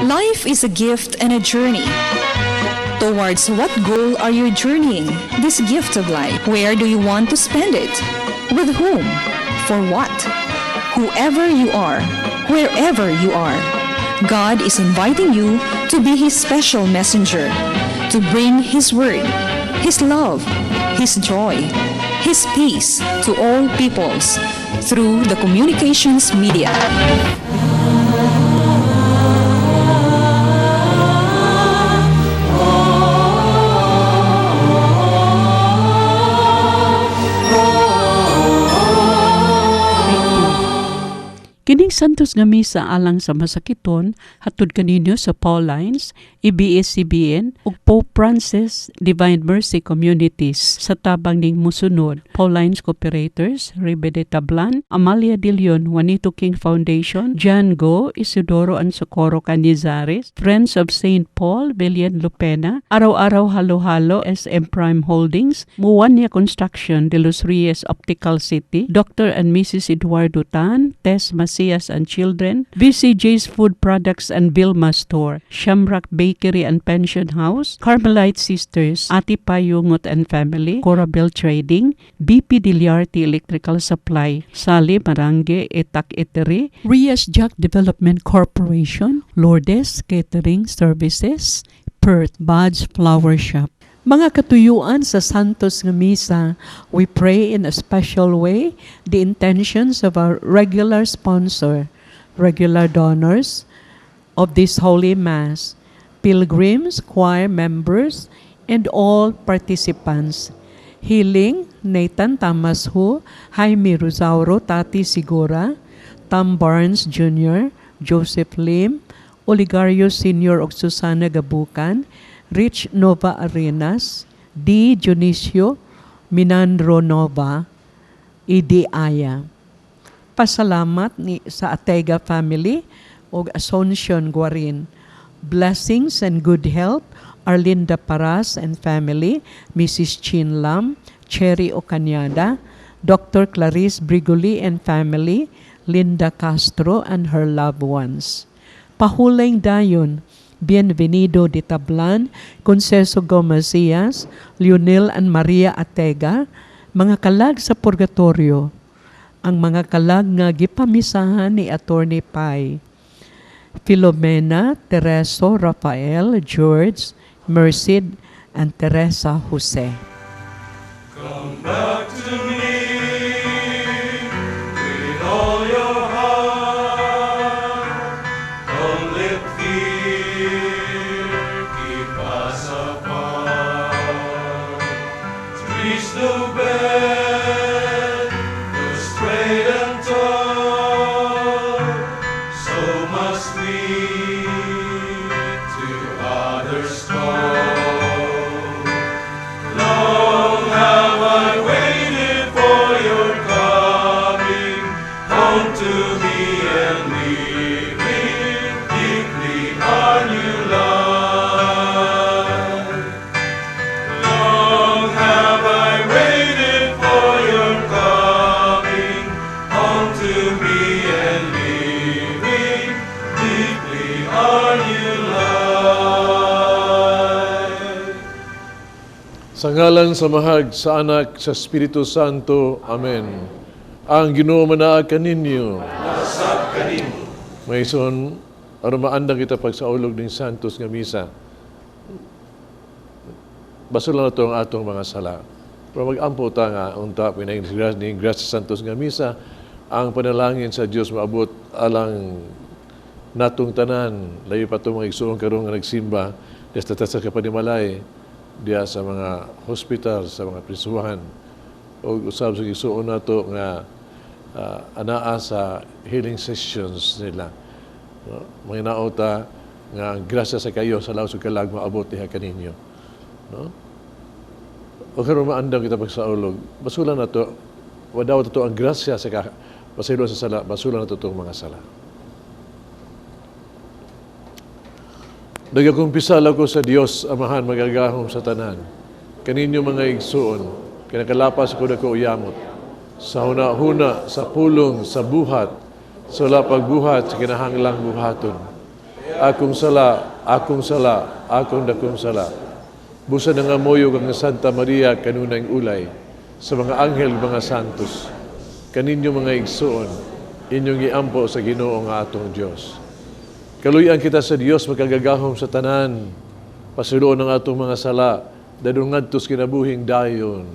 Life is a gift and a journey. Towards what goal are you journeying this gift of life? Where do you want to spend it? With whom? For what? Whoever you are, wherever you are, God is inviting you to be His special messenger, to bring His word, His love, His joy, His peace to all peoples through the communications media. Kining santos nga misa alang sa masakiton hatod kaninyo sa Paulines, ABS-CBN ug Pope Francis Divine Mercy Communities sa tabang ning musunod: Paulines Cooperators, Rebe de Tablan, Amalia de Leon, Juanito King Foundation, John Go, Isidoro and Socorro Canizares, Friends of St. Paul, Belian Lupena, Araw-Araw Halo-Halo, SM Prime Holdings, Muwania Construction, De Los Reyes Optical City, Dr. and Mrs. Eduardo Tan, Tess Macias and Children, VCJ's Food Products and Vilma Store, Shamrock Bakery and Pension House, Carmelite Sisters, Ati Payungot and Family, Corabel Trading, BP Diliarte Electrical Supply, Sali Marange Etak Eatery, Rias Jack Development Corporation, Lourdes Catering Services, Perth Buds Flower Shop. Mga katuyuan sa Santos nga Misa, we pray in a special way the intentions of our regular sponsor, regular donors of this Holy Mass, pilgrims, choir members, and all participants. Healing, Nathan Tamashu, Jaime Rosauro, Tati Sigura, Tom Barnes Jr., Joseph Lim, Oligario Sr. ug Susana Gabukan, Rich Nova Arenas, D. Dionisio, Minandro Nova, Idi Aya. Pasalamat ni sa Atega family o Asuncion Guarin. Blessings and good health, Arlinda Paras and family, Mrs. Chin Lam, Cherry Ocanyada, Dr. Clarice Brigoli and family, Linda Castro and her loved ones. Pahulayng dayon, Bienvenido de Tablan, Conceso Gomasias, Lionel and Maria Atega, mga kalag sa purgatorio, ang mga kalag nga gipamisahan ni Attorney Pai, Filomena, Tereso, Rafael, George, Merced, and Teresa Jose. Come back to me with all your heart. Don't let fear keep us apart. To reach the bed, go straight and tall. So must we to others call. Long have I waited for your coming home to me and living deeply our new life. Long have I waited for your coming home to me and living deeply our new life. Sa ngalan sa Mahal, sa Anak, sa Espiritu Santo. Amen. Ang Ginoo manaag kaninyo. Nasab kanimo. Mayson, aron maandang kita pagsaulog ning Santos nga Misa. Basta lang ito ang atong mga sala. Pero mag-ampo ta nga, unta, pinaging Gracia Santos nga Misa, ang panalangin sa Diyos maabot alang natong tanan, layo pa itong mga igsuong karong nga nagsimba, desta sa kapanimalay, diya sa mga hospital, sa mga prisuhan, o usab sa igsuon nato nga anaa sa healing sessions nila. No? Mga naota nga grasya sa kayo sa laos ug kalag maabot diha kaninyo. No? O karon maandang kita pagsaulog, basulan nato, wadaw to ang grasya sa pasaylo sa sala, basulan nato tong mga sala. Nagakumpisal ako sa Dios Amahan magagahom sa tanan. Kaninyo mga igsuon, kinakalapas ko na ko uyamot. Sa huna-huna, sa pulong, sa buhat, sa wala pagbuhat, sa kinahanglang buhaton. akong sala, akong sala, akong dakong sala. Busa na nga moyo kang Santa Maria kanunay ulay, sa mga anghel, mga santos, kaninyo mga igsoon, inyong iampo sa Ginoo nga atong Dios. Kaluyan kita sa Dios magkagagahom sa tanan, pasuloon ng atong mga sala, dadong ngadtos kinabuhing dayon.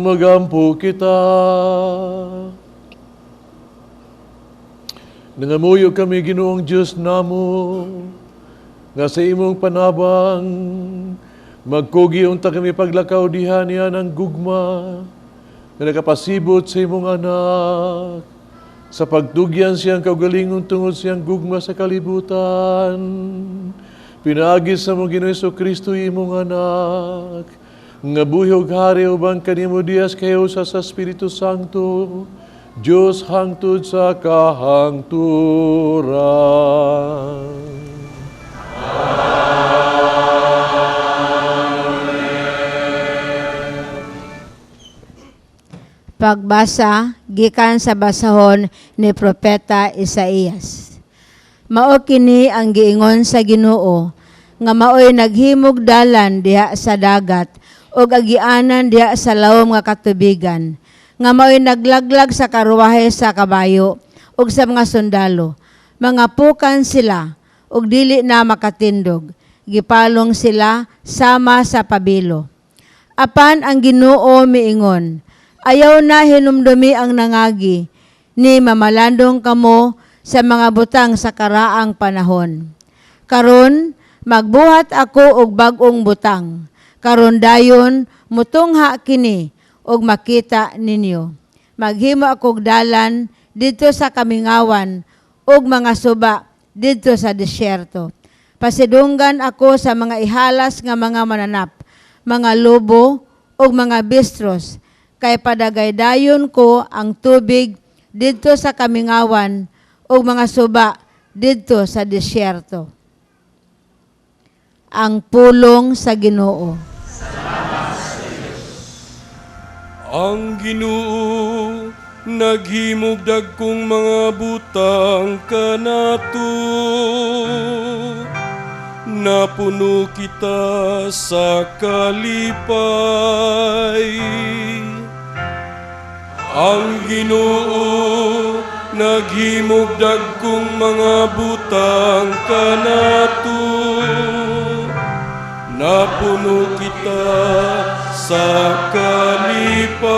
Magampo kita. Nangamuyo kami Ginoong Diyos namo, nga sa imong panabang, magkugi unta kami paglakaw diha niya ng gugma, nga nakapasibot sa imong anak, sa pagtugyan siyang kaugalingon tungod siyang gugma sa kalibutan. Pinaagis sa mong Ginoong Jesucristo imong anak, nga buhog hari ubang kanimo Dias kayo sa Espiritu Santo, Diyos hangtod sa kahangturan. Pagbasa gikan sa basahon ni Propeta Isaías. Mao kini ang giingon sa Ginoo, nga maoy naghimog dalan diha sa dagat, ug agianan diha sa lawom nga katubigan, nga mao'y naglaglag sa karuwahe sa kabayo ug sa mga sundalo. Mga pukan sila ug dili na makatindog, gipalong sila sama sa pabilo. Apan ang Ginoo miingon, ayaw na hinumdumi ang nangagi, ni mamalandong kamo sa mga butang sa karaang panahon. Karon magbuhat ako og bag-ong butang, karon dayon mutungha kini og makita ninyo. Maghimo akog dalan didto sa kamingawan og mga suba didto sa desyerto. Pasidunggan ako sa mga ihalas nga mga mananap, mga lobo og mga bistros, kay padagaydayon ko ang tubig didto sa kamingawan og mga suba didto sa desyerto. Ang pulong sa Ginoo. Ang Ginoo naghimog dagkong mga butang kanato, napuno kita sa kalipay. Ang Ginoo naghimog dagkong mga butang kanato, napuno kita sa kalipay.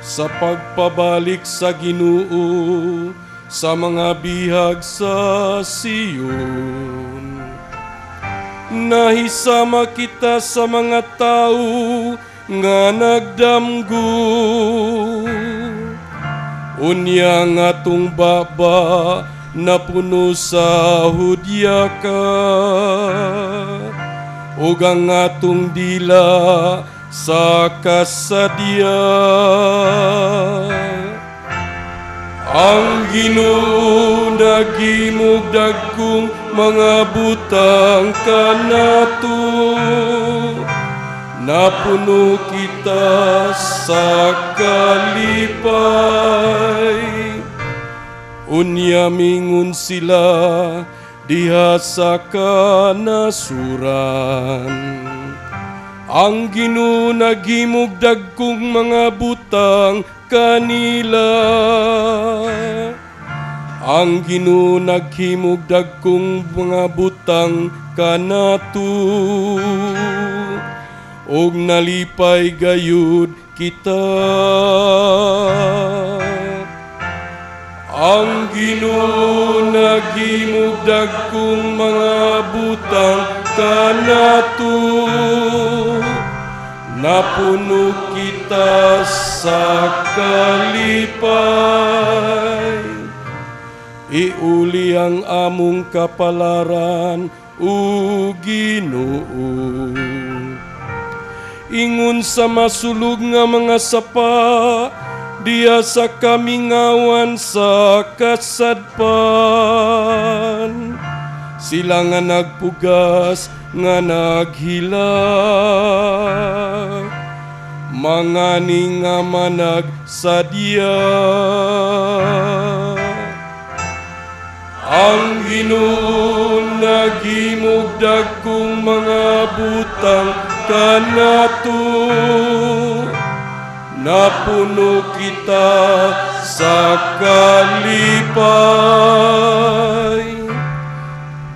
Sa pagpabalik sa Ginoo sa mga bihag sa Sion, nahisama kita sa mga tao nga nagdamgo. Unya nga tong baba napuno sa hudyaka, ug ang atong dila sa kasadya. Ang Ginoo naghimog dagkong mga butang kanato, napuno kita sa kalipay. Unya mingon sila diha sa kanasuran. Ang Ginoo naghimog dagkong mga butang kanila. Ang Ginoo naghimog dagkong mga butang kanato. Og nalipay gayud kita. Ang Ginoo naghimog dagkong mga butang kanato. Napuno kita sa kalipay. Iuli ang among kapalaran, o Ginoo. Ingon sa masulog nga mga sapa, diya sa kamingawan sa kasadpan. Sila nga nagpugas, nga naghila. Mga ni nga managsadya. Ang Ginoo naghimog dagkong mga butang kanato. Napuno kita sa kalipay.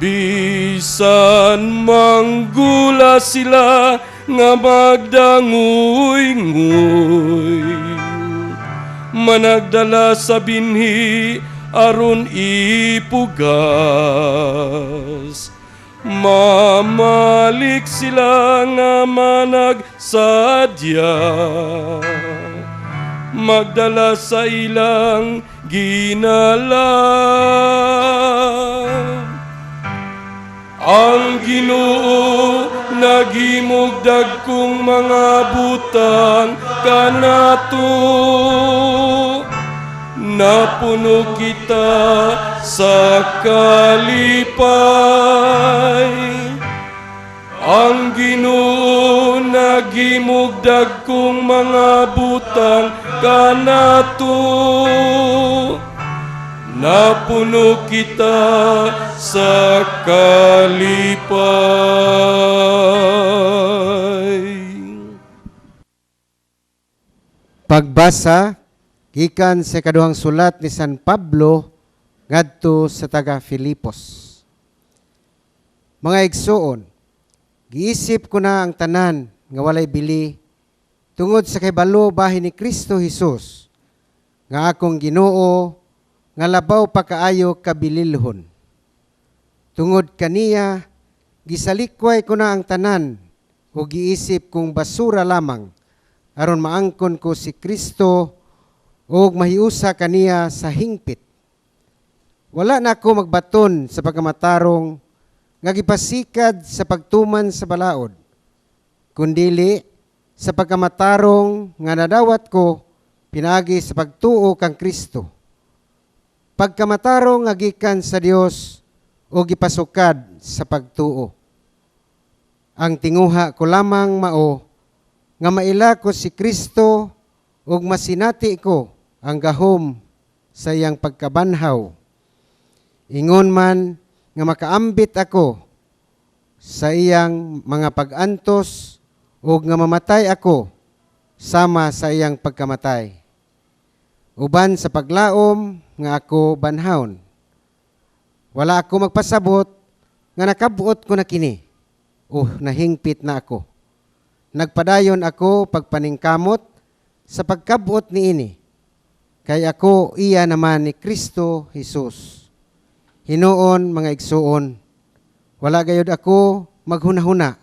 Bisan manggula sila nga magdangoy-ngoy, managdala sa binhi aron ipugas. Mamalik sila nga managsadya, magdala sa ilang ginala. Ang Ginoo naghimog dagkong mga butang kanato. Napuno kita sa kalipay. Ang Ginoo naghimog dagkong mga butang kanato. Napuno kita sa kalipay. Pagbasa gikan sa kaduhang sulat ni San Pablo ngadto sa taga Filipos. Mga igsoon, giisip ko na ang tanan nga walay bili tungod sa kahibalo bahin ni Kristo Jesus nga akong Ginoo nga labaw pa kaayo kabililhon. Tungod kaniya gisalikway ko na ang tanan o giisip kong basura lamang aron maangkon ko si Kristo o mahiusa kaniya sa hingpit. Wala na ako magbaton sa pagkamatarong nga gipasikad sa pagtuman sa balaod, kundili sa pagkamatarong nga nadawat ko pinagi sa pagtuo kang Kristo. Pagkamatarong nga gikan sa Dios o gipasukad sa pagtuo. Ang tinguha ko lamang mao nga maila ko si Kristo ug masinati ko ang gahom sa iyang pagkabanhaw. Ingon man nga makaambit ako sa iyang mga pag-antos ug nga mamatay ako sama sa iyang pagkamatay. Uban sa paglaom nga ako banhawon. Wala ako magpasabot nga nakabuot ko na kini o nahingpit na ako. Nagpadayon ako pagpaningkamot sa pagkabuot niini. Kay ako iya naman ni Kristo Jesus. Hinuon mga igsuon, wala gayud ako maghunahuna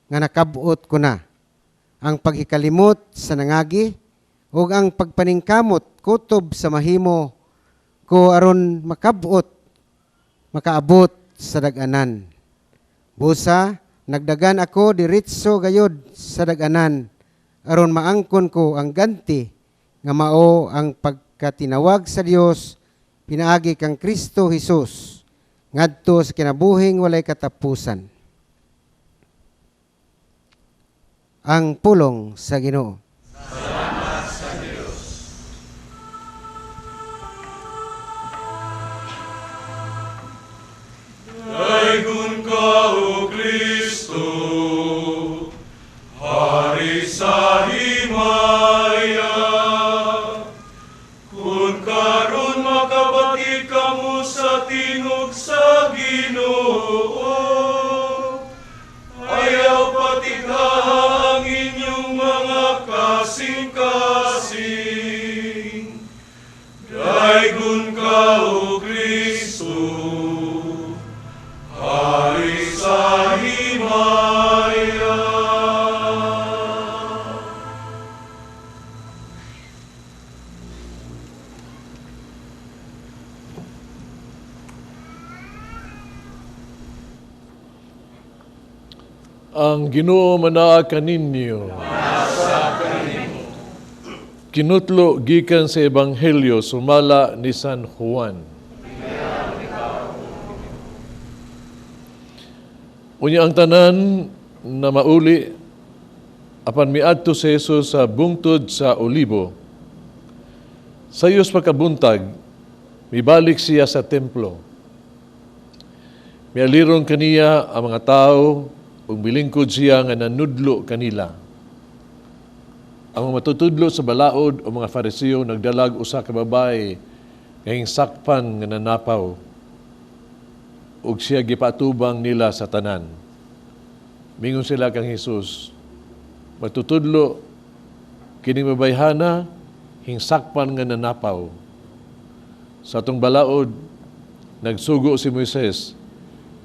nga nakabuot ko na ang paghikalimot sa nangagi ug ang pagpaningkamot kutob sa mahimo ko aron makaabot sa daganan. Busa, nagdagan ako diretso gayod sa daganan aron maangkon ko ang ganti nga mao ang pagkatinawag sa Dios pinaagi kang Kristo Jesus ngadto sa kinabuhing walay katapusan. Ang pulong sa Ginoo. Ang Ginoo manaa kaninyo. Kinutlo gikan sa Ebanghelyo sumala ni San Juan. Unya ang tanan na mauli apan miadto si Jesus sa bungtod sa Olibo. Sayos pagkabuntag, mibalik siya sa templo. Mialirong kaniya ang mga tao ug milingkod siya nga nanudlo kanila. Ang mga matutudlo sa balaod o mga Fariseo nagdalag usa ka babae nga hingsakpan nga nanapaw ug siya gipatubang nila sa tanan. Mingon sila kang Jesus, matutudlo kining babayhana hingsakpan nga nanapaw. Sa atong balaod nagsugo si Moises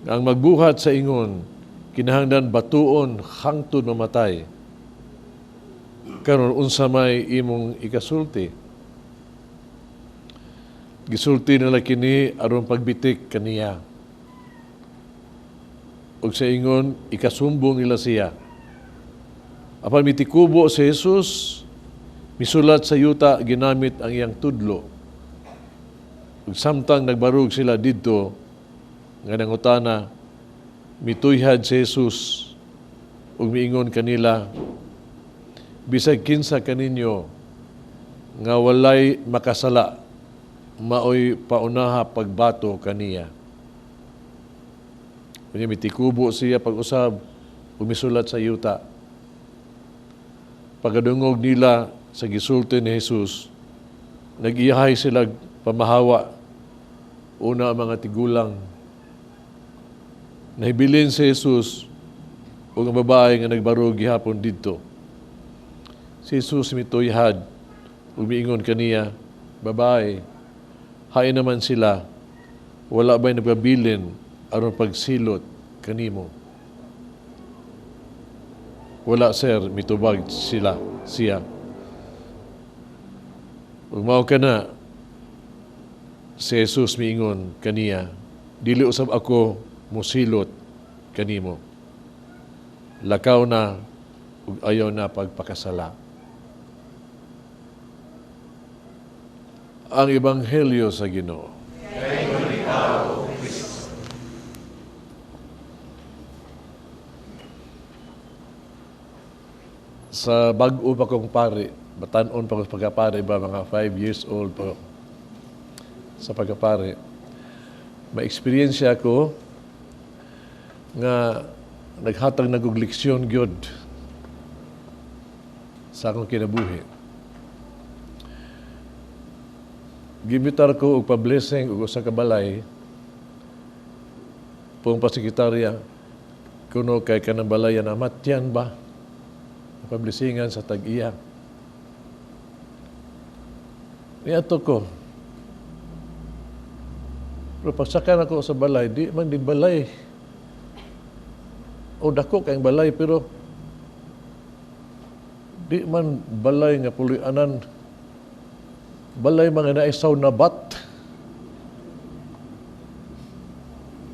nga ang magbuhat sa ingon kinahanglan batuon hangtod mamatay. Karon unsa may imong ikasulti? Gisulti nila kini aron pagbitik kaniya. Ug sa ingon ikasumbong nila siya. Apan mitikubo si Jesus, misulat sa yuta ginamit ang iyang tudlo. Ug samtang nagbarug sila didto nga nangutana, mituyhad si Jesus ug miingon kanila, bisag kinsa kaninyo nga walay makasala, maoy paunaha pagbato kaniya. Kanya mitikubo siya pag-usab, umisulat sa yuta. Pagkadungog nila sa gisulti ni Jesus, nag-iyahay sila pamahawa. Una ang mga tigulang. Nahibilin si Jesus o ang babae nga nagbarog gihapon didto. Si Jesus mituyhad, umiingon kaniya, babae, hain naman sila, wala ba'y nagpabilin aron pagsilot kanimo? Wala, sir, mitubag siya. Ug mao kana, si Jesus miingon kaniya, dili usab ako musilot kanimo. Lakaw na ug ayaw na pagpakasala. Ang Ebanghelyo sa Ginoo. Sa bag-o pa kong pari, batanon pa ko sa pagkapari ba, mga 5 years old pa sa pagkapari, ma-experience ko nga naghatag nagugleksyon gyud sa akong kinabuhi. Gimitar ko og pa-blessing og usa ka balay pong pasekretarya kuno kay kanang balayan amatyan ba pablisingan sa tag-iya. Niadto ko. Pero pagsakan ako sa balay, di man din balay. O dako kayong balay, pero di man balay nga pulianan. Balay mga naisaw na bat.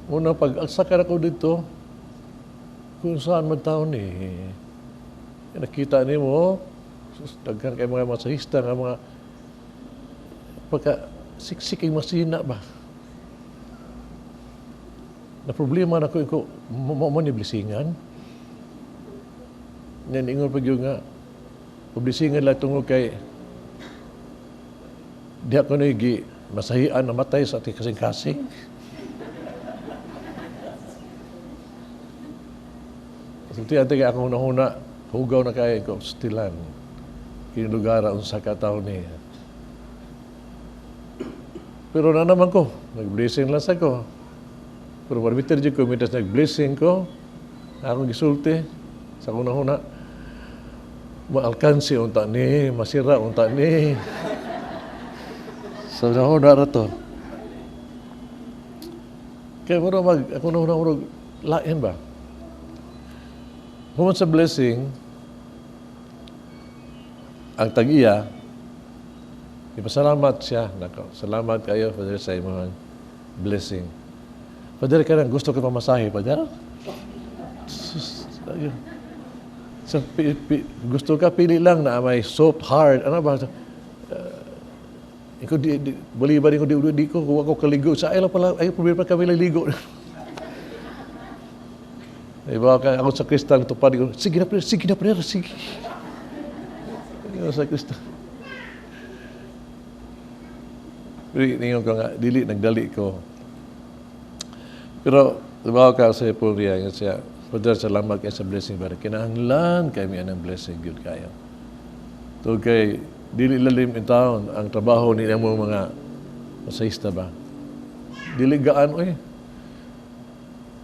Unang pag-agsakan ako dito, kung saan man taon nakita ni mo, daghan kay mga masahista nga mga pagka-siksik ang masina ba? Na problema na ko mo ni blisingan. Yan ingon pag yung nga, blisingan lang tungod kay di ako nagi masahian na matay sa ating kasing-kasing. Sultihan tayo akong nahuna, hugaw na kaya ko stilan. Kinulugara unsa ka taon niya. Pero na naman ko, nag-blessing lang sa ko. Pero barbiter di ko, mitas nag-blessing ko, akong gisulti, sa akong nahuna, maalkansi unta ni, masira unta ni. So nahuna na to. Kaya mo ako nahuna lain ba? Human sa blessing, ang tag-iya, ipasalamat siya. Nako, salamat kayo, Father, sa imong blessing. Father, ka gusto ko pamasahe, Father? So, gusto ka pili lang na may soft, hard, ano ba? Ikaw, bali ba di ko, huwag ko kaligo. Sa ayaw pala, ay, problema kami ligo. Diba, ako sa Kristal, tupad ko, sige na, sige. Ako sa Kristal. Ningon ko nga, nagdali ko. Pero, diba ka sa Pulria, nga siya, Father, salamat kayo sa blessing, pero kinahanglan kayo may anang blessing, good kayo. So, kay, dili lalim in taon, ang trabaho nila mo mga masahista ba? Dili gaan,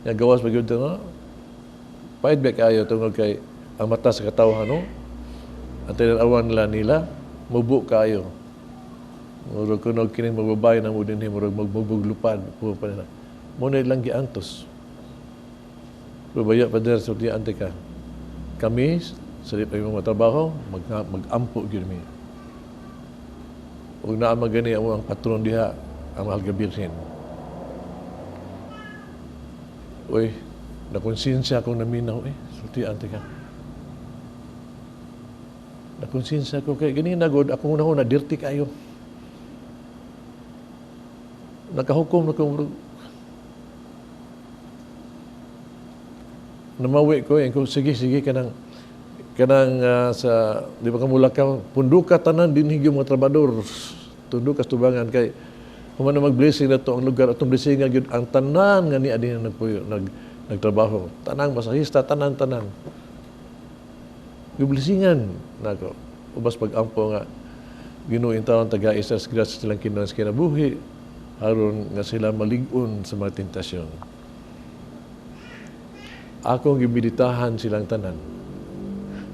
gawas pa yun, no? Pahit ba kayo tungkol kay ang mata sa katawhan, no? At tinanawan nila, mubo kayo. Murag kunog kining magbabay na mo din, murag magbuglupad. Muna lang giantos. Rubaya, Pader, sulti ante ka. Kami, sa di pa yung mga trabaho, mag-ampo yun mi. Huwag na magani ang patron diha, ang mahal gabirhin. Uy, nakonsensya akong naminaw sulti ante ka. Nakonsensya ko kay ganina god ako na dirty kayo. Nakahukom na kong namawi ko, sige, kanang sa, di ba kamula ka, punduka tanan din higyo mga trabador, tunduk ka tubangan kay, kung ano mag-blessing na to ang lugar, atong blessing nga yun, ang tanan nga ni adin nagtrabaho, tanang masahista, tanan. Yung blessingan, nako, ubas pag-ampo nga, ginuin taon taga-isa, gracias silang kinuha sa kinabuhi, haron nga sila malig-on sa mga tentasyon. Akong gibiditahan silang tanan.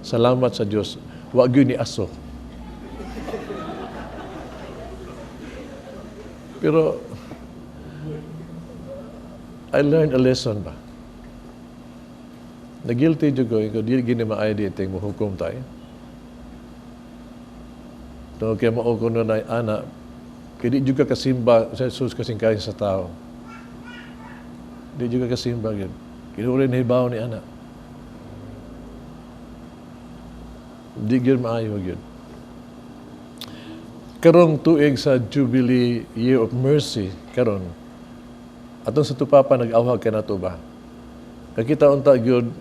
Salamat sa Diyos. Wag yun ni aso. Pero, I learned a lesson ba? Nag-guilty dyan ko, di gini maay di iting mahukom tayo. Ito kaya maukon na anak, kaya di juga kasimba sa Jesus kasing kain sa tao. Di juga kasimba yun. Kinurin hibaw ni anak. Di yun maayo yun. Karong tuig sa Jubilee Year of Mercy, karon atong sa tupapa nag-awhag ka na to ba? Kakita unta yun,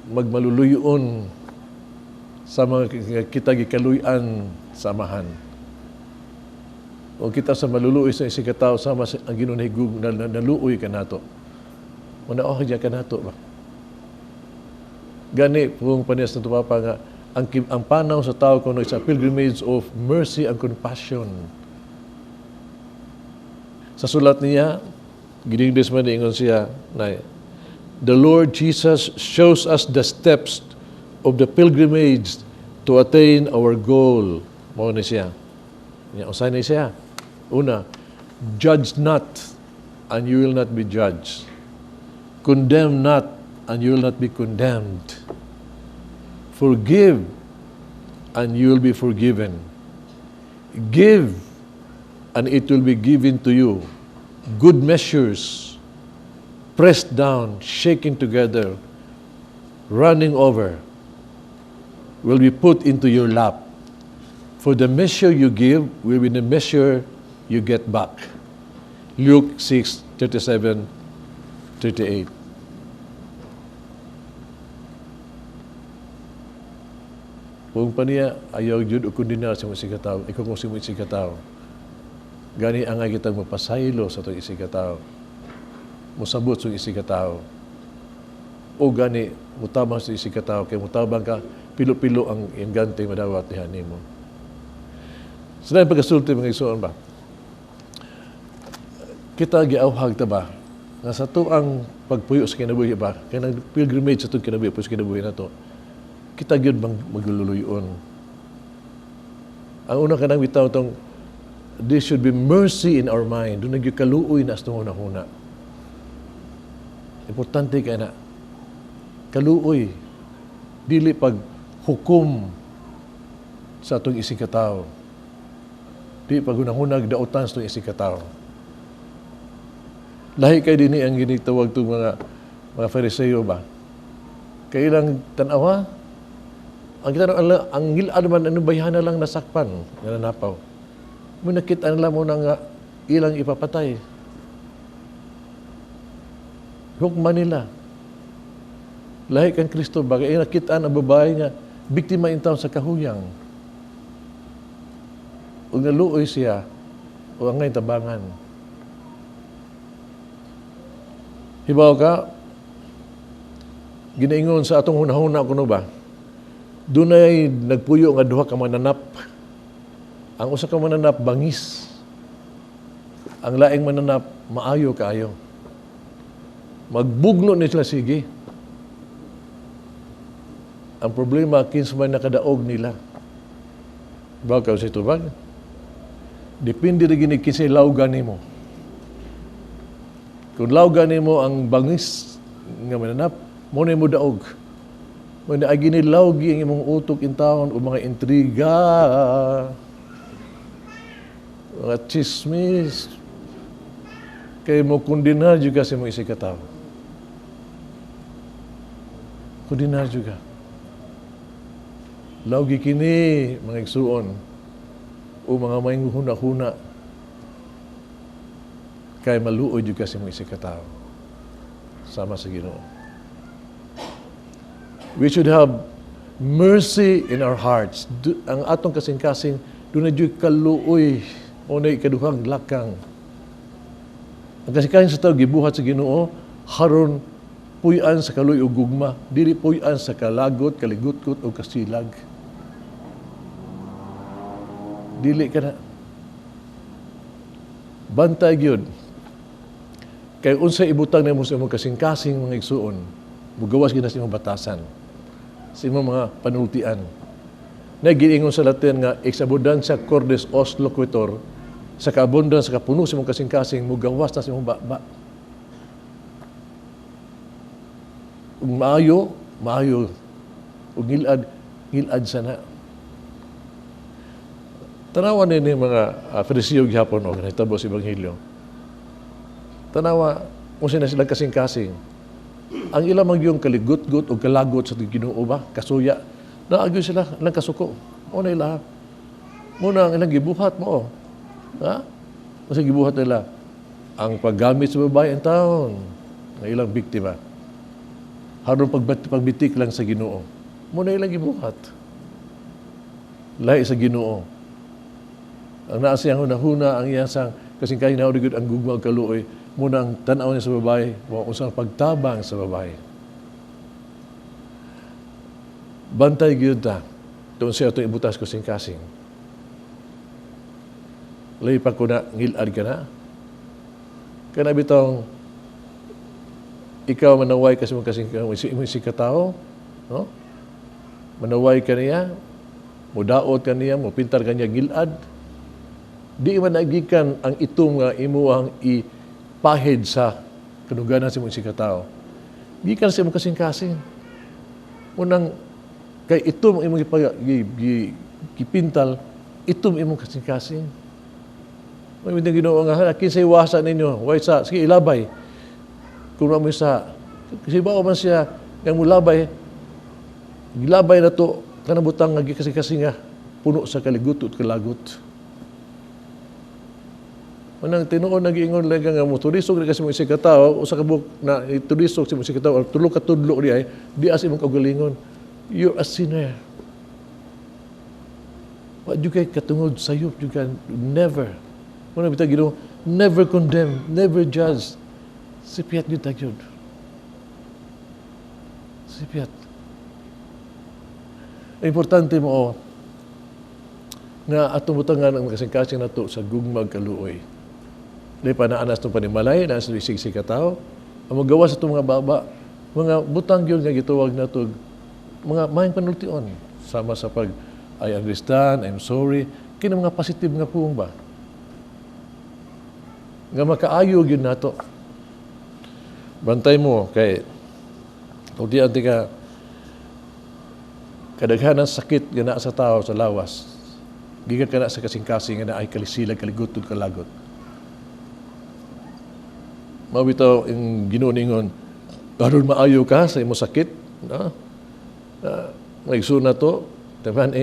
magmaluluyon sa mga kita gikaluyan samahan. O kita sa maluluoy sa isang katao sama sa ang ginunahigug na naluoy ka na to. Muna ka na to ba? Gani, kung paniyas na tumapa nga, ang panaw sa tao kuno is a pilgrimage of mercy and compassion. Sa sulat niya, ginigdes man ingon siya, na the Lord Jesus shows us the steps of the pilgrimage to attain our goal. Mao ni siya. Usay ni siya. Una, judge not, and you will not be judged. Condemn not, and you will not be condemned. Forgive, and you will be forgiven. Give, and it will be given to you. Good measures, pressed down, shaken together, running over, will be put into your lap. For the measure you give will be the measure you get back. Luke 6:37-38. Kung pa niya, ayaw jud o kundi na sa mga isikataw, ikaw kung sa mga isikataw. Gani ang ay kitang mapasaylo sa itong isikataw. Musabot sa isikataw. O gani, mutabang sa isikataw, kaya mutabang ka, pilo-pilo ang ingante madawat ni hanimo. Sila yung pagkasulti mga isuon ba? Kita giawhag ta ba? Nga sa to ang pagpuyo sa kinabuhi ba? Kaya nag-pilgrimage sa itong kinabuhi, sa kinabuhi na to. Kita gyud bang magluluyon. Ang una kanang bitaw tong there should be mercy in our mind. Doon nagyukaluoy na sa una-una. Importante kaya na kaluoy dili pag hukom sa atong isikataw. Di pag hunahunag dautan sa atong isikataw. Lahi kay dinhi ang ginitawag tong mga Phariseo ba? Kailang tanawa, ang kita ang ngilad man ano bayhana lang nasakpan, nananapaw. Mo nakita nila mo nga ilang ipapatay. Hukman nila. Lahi kang Kristo, bagay nakita ang babae nga, biktima in taon sa kahuyang. O naluoy siya, o ang ngayon tabangan. Hibaw ka, ginaingon sa atong hunahuna kuno ba? Dunay nagpuyo nga duha ka mananap. Ang usa ka mananap bangis. Ang laing mananap maayo kaayo. Magbugno ni sila sige. Ang problema kinsa man nakadaog nila. Bakaw sa tubag. Depende rin gini kinsay lawgan nimo. Kung lawgan nimo ang bangis nga mananap, mo na mo daog. Mo na ginilawgi ang imong utok in taon o mga intriga, mga chismis, kay mo kundinar juga sa mga isikataw. Kundinar juga. Lawgi kini mga igsuon o mga mayong huna-huna kay maluoy juga sa mga isikataw. Sama sa Ginoo. We should have mercy in our hearts. Ang atong kasing-kasing, doon na diy'y kaluoy o na ikaduhang lakang. Ang kasing-kasing sa tao, gibuhat sa Ginoo, haron puyan sa kaluoy o gugma, dili puyan sa kalagot, kaligutkot o kasilag. Dili ka na. Bantay gyud. Kay unsa ibutang nimo sa imong kasing-kasing mga igsuon, mugawas gyud na sa imong batasan, sa imong mga panultian. Nagiingon sa Latin nga ex abundancia cordis os loquitur, sa kaabundan sa kapuno sa imong kasing-kasing mugawas na sa imong baba. Ug maayo ug ngilad sana. Tanawa ni mga Fariseo gyapon o nahitabo sa Ebanghelyo. Tanawa, kung sila kasing-kasing, ang ilang magyong kaligut-gut o kalagot sa Ginoo ba, kasuya, naagyo sila ng kasuko. O na ila, muna ang ilang gibuhat mo. Ha? Kasi gibuhat nila, ang paggamit sa babae ang taon, ng ilang biktima. Haron pagbitik lang sa Ginoo. Muna ilang gibuhat. Lahi sa Ginoo. Ang naasiyang hunahuna, ang iyasang kasing-kasing naurigod ang gugma o kaluoy, muna ang tanaw niya sa babae, o usang pagtabang sa babae. Bantay gyud ta. Doon siya itong ibutas ko kasing-kasing. Lahi pa ko na, ngilad ka na. Kana bitong, ikaw manaway kasi mong kasing sikatao, no? Manaway ka niya, mudaot ka niya, mupintar ka niya ngilad. Di man nagikan ang itong nga imuang ipahid sa kanuganan sa mong sikatao. Gikan sa imong kasing-kasing. Unang kay itom imong gipintal, itom imong kasing-kasing. May mga Ginoo nga kinsay wasa ninyo, way sa sige ilabay. Kung mo sa kasi bao man siya yang mulabay, gilabay na to kanang butang nga kasing-kasing nga puno sa kaligut at kalagot. Manang tinuon nag-iingon lang nga mo tulisog kasi mo isig katao usa ka buk na tulisog si mo isig katao tulo ka tudlo di as imong kagalingon, you're a sinner. Wa jud kay katungod sayop jud ka never. Muna bitaw Ginoo, never condemn, never judge. Sipiat jud ta jud. Sipiat. Importante mo nga atong butangan ang kasing-kasing nato sa gugmag kaluoy. Dahil pa naanas itong panimalay, naanas itong isig-isig katao, ang magawa sa itong mga baba, mga butang yun nga gituwag na ito, mga mayang panultion, sama sa pag, I understand, I'm sorry, kina mga positive nga puong ba? Nga makaayo yun na ito. Bantay mo, kay, kung di ka, kadaghanan sakit nga na sa tao sa lawas, gigan ka na sa kasing-kasing nga na ay kalisilag, kaligutod, kalagot. Mabitaw ang ginuningon, karon maayo ka sa imo sakit, No? Nagsuna to, taman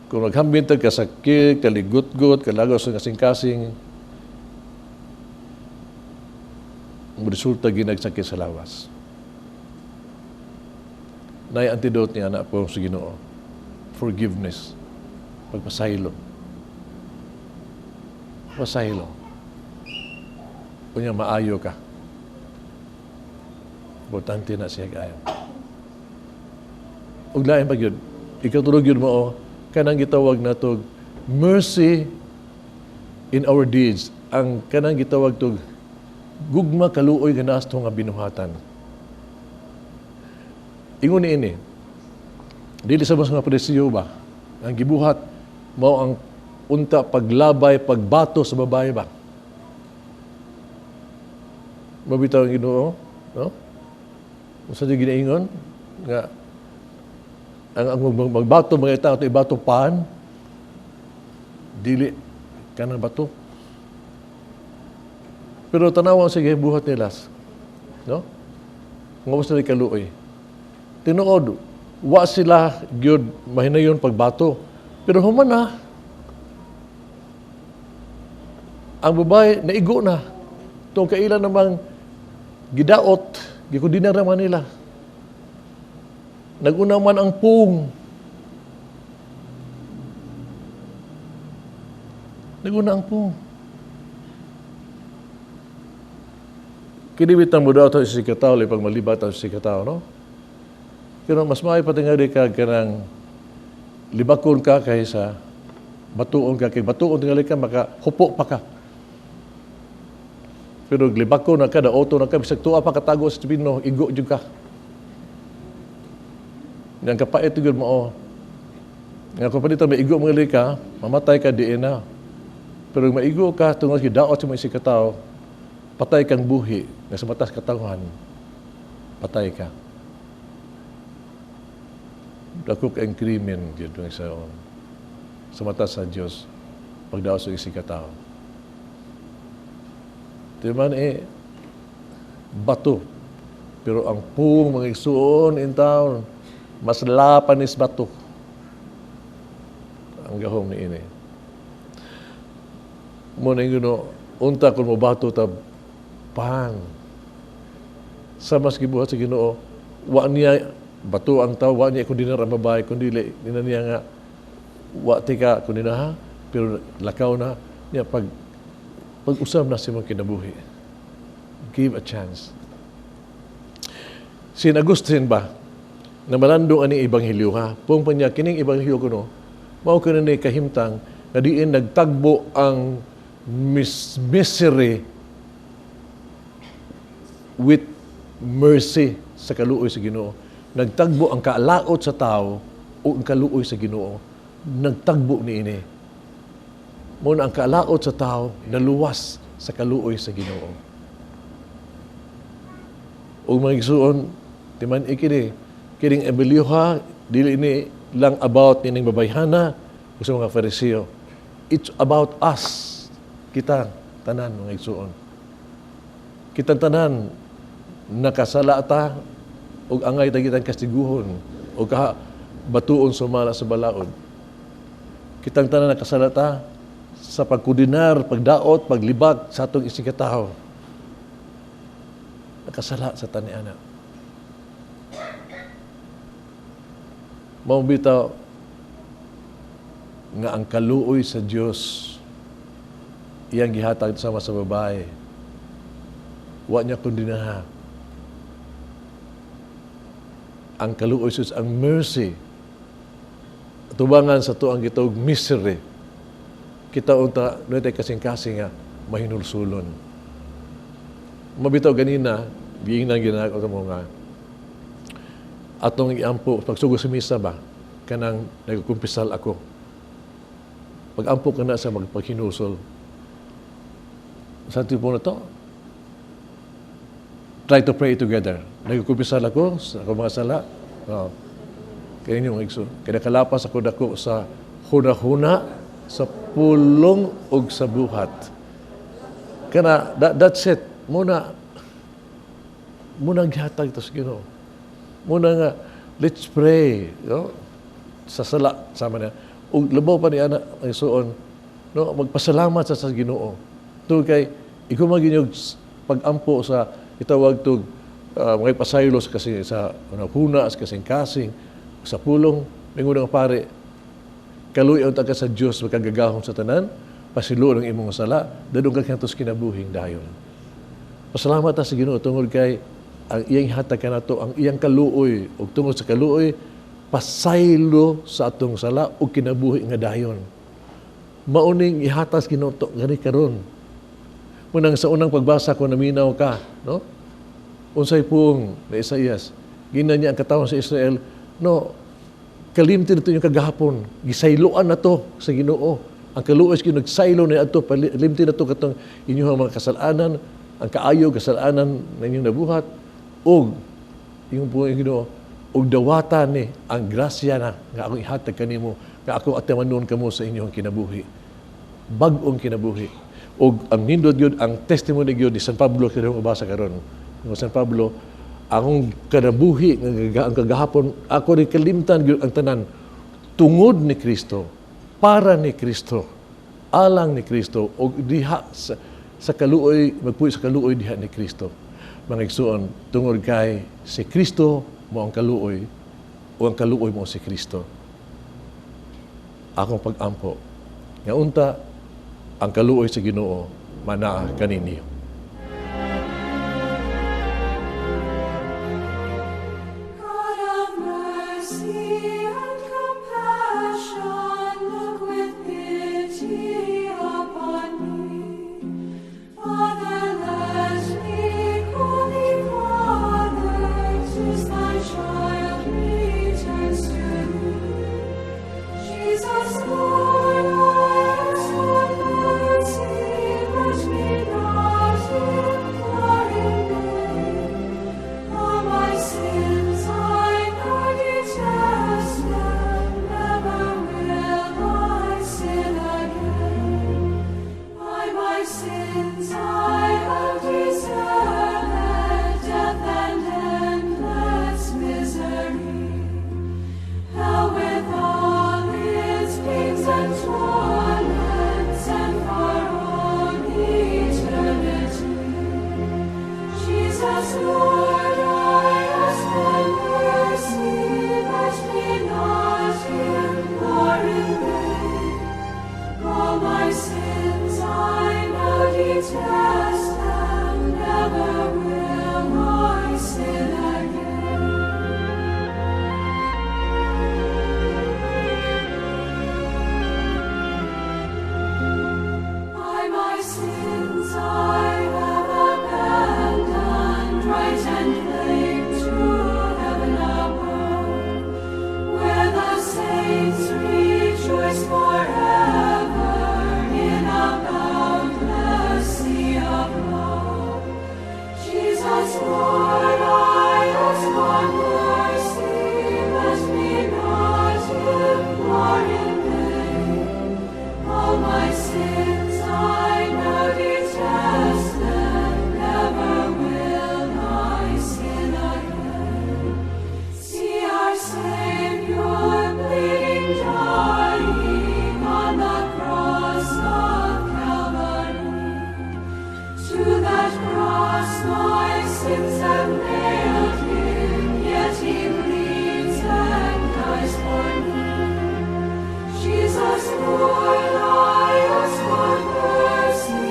kung naghambin tag kasakit, kaligut-gut, kalagos ng kasing-kasing, resulta ginagsakit sa lawas. Nay antidote niya na po sa Ginoo. Forgiveness. Pagpasaylo. Pasaylo. Kunya maayo ka. Importante na siya kayo. Ug lain pag yun, ikaw tulog yun mo, kanang gitawag na to mercy in our deeds. Ang kanang gitawag to gugma kaluoy ganas to nga binuhatan. Ingon ni ini, dili sa mga presyo ba, ang gibuhat, mao ang unta paglabay, pagbato sa babae ba? Mabitaw ang Ginoo, no? Usa di ginaingon nga ang magbato mga tao ito ibato paan, dili kanang bato. Pero tanawan sige buhat nila, no? Nga mas na kaluoy. Tinuod, wa sila gyud mahinayon pagbato. Pero human na, ang babae naigo na. Itong kailan namang gidaot, gikudinar naman nila. Naguna man ang pung. Naguna ang pung. Kinibitang mo daw ito sa sikataw, pag malibat ang sikataw, no? Pero mas maayo pati nga rin ka kanang libakon ka kaysa batuon ka. Kaya batuon tingali ka, makahupo pa ka. Pero libakon na ka, auto na ka, bisag tuwa pa katago sa tibino, igo dyan ka. Yang kapait tigil mo, nga kung panito may igo mga ka, mamatay ka diin na. Pero maigo ka, tungkol kidaot sa mga isikataw, patay kang buhi, nga sa matas katawan, patay ka. Dako ka ang krimen dito sa mata sa Diyos pagdaos sa isikataw. Timan bato. Pero ang pung mga igsuon in town, mas lapan is bato. Ang gahom ni ini. Muna yung unta kung mabato ta pang. Sa mas gibuhat sa Ginoo, wa niya bato ang tao, wa niya kung dinar ang babae, kung dili, nina niya nga, wa tika kung dinaha, pero lakaw na, niya pag-usam na si mga kinabuhi. Give a chance. Sin Agustin ba, na malandong ani Ebanghelyo ha, pong pa niya, kining Ebanghelyo ko no, mao ka na kahimtang, na diin nagtagbo ang misery with mercy sa kaluoy sa Ginoo. Nagtagbo ang kaalaot sa tao o ang kaluoy sa Ginoo. Nagtagbo ni ini. Muna ang kaalaot sa tao naluwas sa kaluoy sa Ginoo. O mga igsuon, timan ikini, kining Ebanghelyo dili ini lang about nining babayhana o sa mga Fariseo. It's about us. Kita, tanan mga igsuon. Kita tanan, nakasala ta, o angay tagitan kastiguhon, o batuon sumala sa balaod. Kitang tanan nakasala ta sa pagkudinar, pagdaot, paglibak sa atong isikataw. Nakasala sa taniana. Maubitaw nga ang kaluoy sa Dios iyang gihatag sama sa babae. Wa niya kundinaha. Ang kaluoy sa Dios, ang mercy. Tubangan sa to ang gitawag misery. Kita unta no tay kasing-kasing nga mahinulsulon. Mabitaw ganina, giingnan ginako sa mga atong iampo pagsugo sa misa ba kanang nagkumpisal ako. Pag-ampo ka na sa magpaghinusol. Sa tipo na to, try to pray together. Nagkumpisal ako sa akong mga sala. Kaya inyong igso. Kaya nakalapas ako dako sa huna-huna, sa pulong o sa buhat. Kaya that's it. Muna gihatag ito sa Ginoo. Muna nga, let's pray. No? Sa sala, sama na. Ug labaw pa ni anak ang suon, no? Magpasalamat sa Ginoo. Tungod kay, ikaw maginyog pag-ampo sa itawag tog mga pasaylos kasi sa hunas, kasing-kasing, sa pulong, mingunang pare, kaluy ang taga sa Diyos, magkagagahom sa tanan, pasilo ng imong sala, dadong kakantos kinabuhing dayon. Pasalamat ta sa Ginoo tungod kay ang iyang hatag kanato, ang iyang kaluoy, ug tungod sa kaluoy, pasaylo sa atong sala ug kinabuhi nga dayon. Mauning ihatas Ginoo to gani karon. Munang sa unang pagbasa ko naminaw ka, no? Unsay pong na Isaias, ginan niya ang katawan sa Israel, no, kalimtin ito yung kagahapon, gisayloan na to sa Ginoo. Ang kaluoy sa nagsaylo na ito, palimtin na to katong inyong mga kasalanan, ang kaayo, kasalanan na inyong nabuhat, o yung po yung Ginoo, o dawatan ni ang grasya na nga akong ihatag kanimo, nga ako atamanon kamo sa inyong kinabuhi. Bag-ong kinabuhi. O ang nindot yun, ang testimony yun ni San Pablo, kaya mabasa karon. Ng San Pablo, akong kanabuhi, ang kagahapon, ako rin kalimtan yun ang tanan, tungod ni Kristo, para ni Kristo, alang ni Kristo, o diha sa kaluoy, magpuyo sa kaluoy diha ni Kristo. Mga igsoon, tungod kay si Kristo mo ang kaluoy, o ang kaluoy mo si Kristo. Akong pag-ampo. Nga unta, ang kaluoy sa Ginoo, mana kaninyo. God of mercy and compassion, look with pity upon me. Father, let me call thee Father, 'tis thy child returns to thee. Jesus, Lord, I ask for mercy, let me not implore in vain. All my sins I know detest, and never will I sin again. By my sins I have deserved death and endless misery. Hell with all its pains and torments, and for all eternity. Jesus, Lord, I ask for mercy, let me not implore in vain. All my sins I know detest, and never will I sin again. By my sins I have abandoned right and claim to heaven above, where the saints rejoice forever in a boundless sea of love. Jesus, Lord, I ask for mercy, let me not implore in vain. All my sins I know detest, and never will I sin again. See our Savior bleeding, dying on the cross of Calvary. To that cross my sins have nailed him, yet he bleeds and dies for me. Jesus, Lord, I ask for mercy,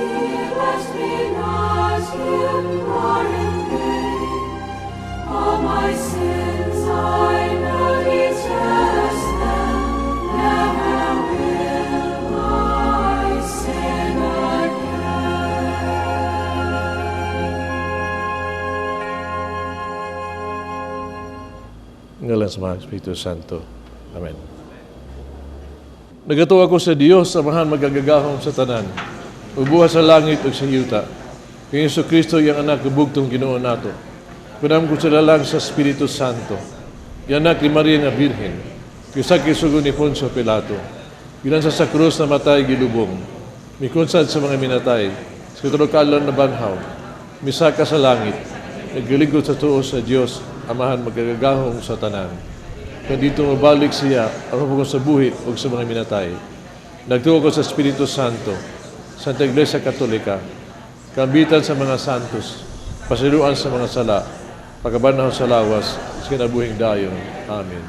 let me not implore in vain. All my sins I know detest, and never will I sin again. Ngalan sa mga Espiritu Santo. Amen. Nagatuwa ko sa Dios, samahan magagagahom sa tanan, ubuha sa langit ug sa yuta. Kay Yesu Kristo, yang anak kabugtong Ginoo nato. Kunam ko sila lang sa Espiritu Santo. Yang anak ni Maria nga Birhen. Kisak isugo ni Poncio Pilato. Gilan sa krus na matay gilubong. Mikunsad sa mga minatay. Sa katulog kalon na banhaw. Misaka sa langit. Nagliligod sa tuos sa Dios. amahan magagahong sa tanan. Kaya dito mabalik siya, aron ko sa buhit o sa mga minatay. Nagtuo ko sa Espiritu Santo, Santa Iglesia Katolika, kambitan sa mga santos, pasiluan sa mga sala, pagkabanahon sa lawas, sa kinabuhing dayon. Amen.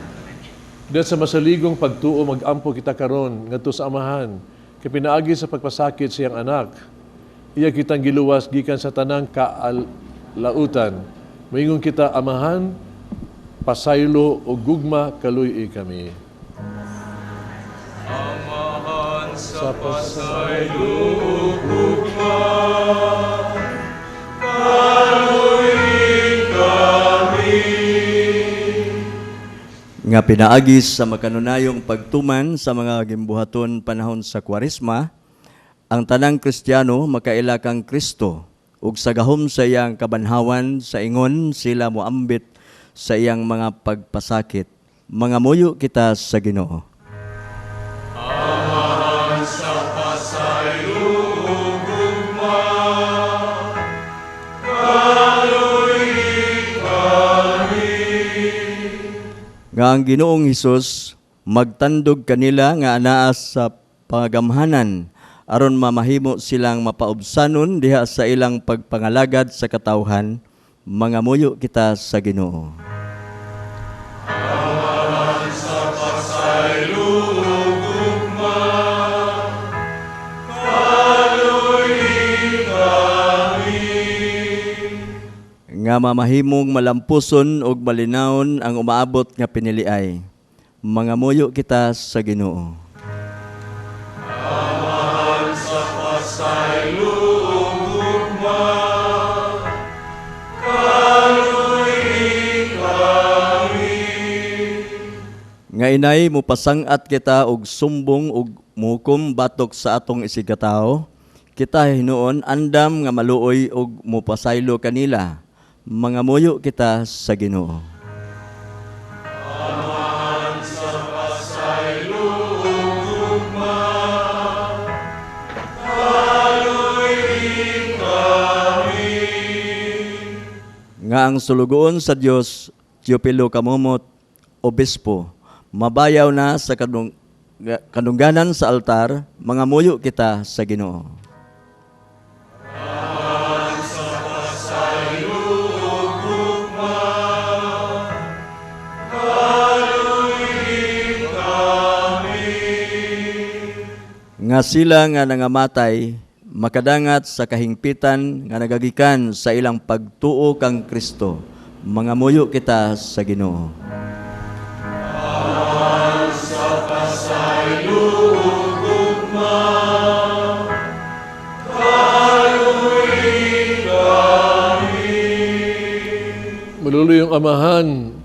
Diyan sa masaligong pagtuo, mag-ampo kita karon ngadto sa amahan, kay pinaagi sa pagpasakit siyang anak. Iya kitang giluwas gikan sa tanang kaalautan. Moingon kita amahan, pasaylo o gugma kaluy kami. Amahan sa pasaylo gugma, kaluy kami. Nga pinaagis sa makanunayong pagtuman sa mga gimbuhaton panahon sa Kwaresma, ang tanang Kristiyano makaila kang Kristo ug sa gahom sa iyang kabanhawan sa ingon sila moambit sa iyang mga pagpasakit. Mga muyo kita sa Ginoo. Amahan sa pasaylo gugma, kaluy kami. Nga ang Ginoong Hesus magtandog kanila nga anaa sa pagamhanan aron mamahimo silang mapaubsanon diha sa ilang pagpangalagad sa katawhan. Mga muyo kita sa Ginoo. Amahan sa pasaylo gugma, kaluy kami. Nga mamahimong malampuson og malinawon ang umaabot nga piniliay. Mga muyo kita sa Ginoo. Amahan sa pasaylo gugma, kaluy kami. Nga inay mupasangat kita og sumbong og mukom batok sa atong isigataw, kita hinuon andam nga maluoy og mupasaylo kanila. Mga muyo kita sa Ginoo. Amahan sa pasaylo gugma, kaluy kami. Nga ang sulugoon sa Dios, Teopilo Kamumot, Obispo, mabayaw na sa kanungganan sa altar, mga muyo kita sa Ginoo. Amahan sa pasaylo gugma, kaluy kami. Nga sila nga nangamatay, makadangat sa kahingpitan nga nagagikan sa ilang pagtuo kang Kristo. Mga muyo kita sa Ginoo. Amahan sa pasaylo gugma, kaluy kami. Maluloy ang amahan,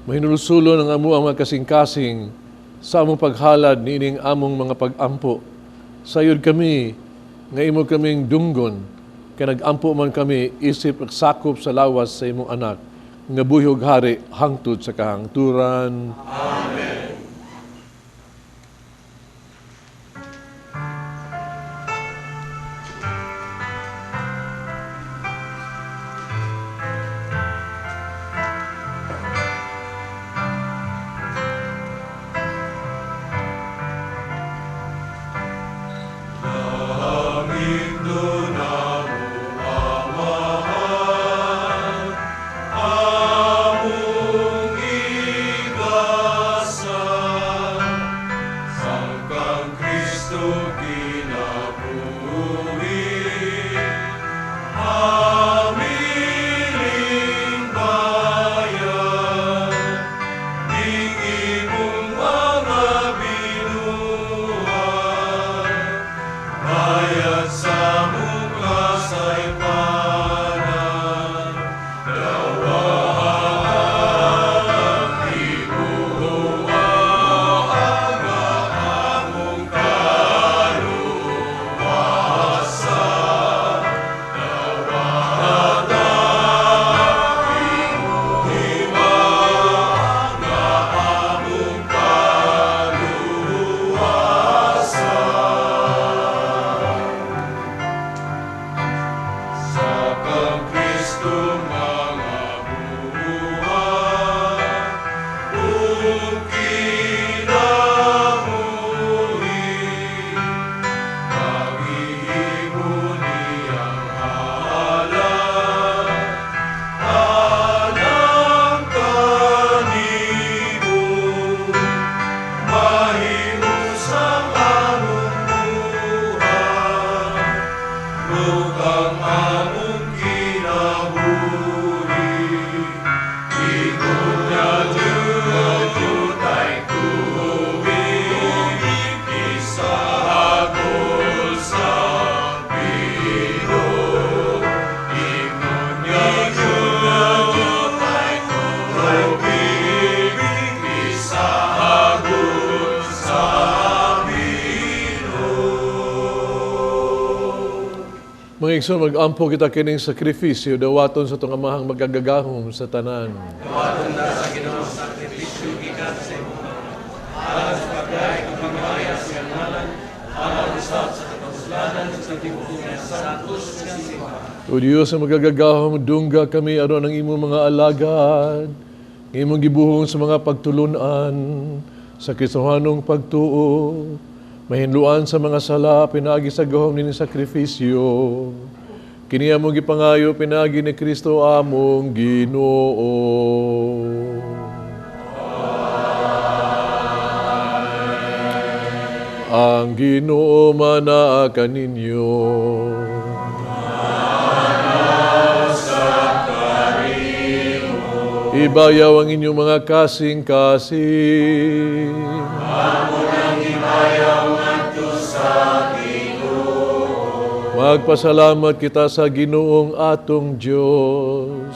mahinulusulo ng amo ang mga kasing-kasing sa among paghalad niining among mga pag-ampo. Sayod kami, nga imo kaming dunggon, kaya nag-ampo man kami isip at sakop sa lawas sa imong anak, nga buhig hari hangtod sa kahangturan. Langit doon amo amahan, among igasal. Lukang among kinabuhi, ikot niya jutay tuwing, isahagol sa Pino. Ikot niya jutay tuwing, isahagol sa Mga igsoon, mag-ampo kita kining sakrifisyo, dawaton sa itong amahang magagagahom sa tanan. Dawaton na sa Ginoong sakripisyo gikan sa imong alang sa pagkain ng pagmamahal sa ngalan, alang usab sa kapuslanan sa tibuok sa santos nga simba. O Diyos, ang magagagahom, dungga kami aron ang imong mga alagad, ang imong gibuhong sa mga pagtulunan, sa Kristohanong pagtuo, mahinluan sa mga sala, pinagi sa gahom ni sakrifisyo. Kini among gipangayo, pinagi ni Kristo among Ginoo. Ang Ginoo manaa kaninyo. Ibayaw ang inyong mga kasing-kasing. Magpasalamat kita sa Ginoong atong Diyos.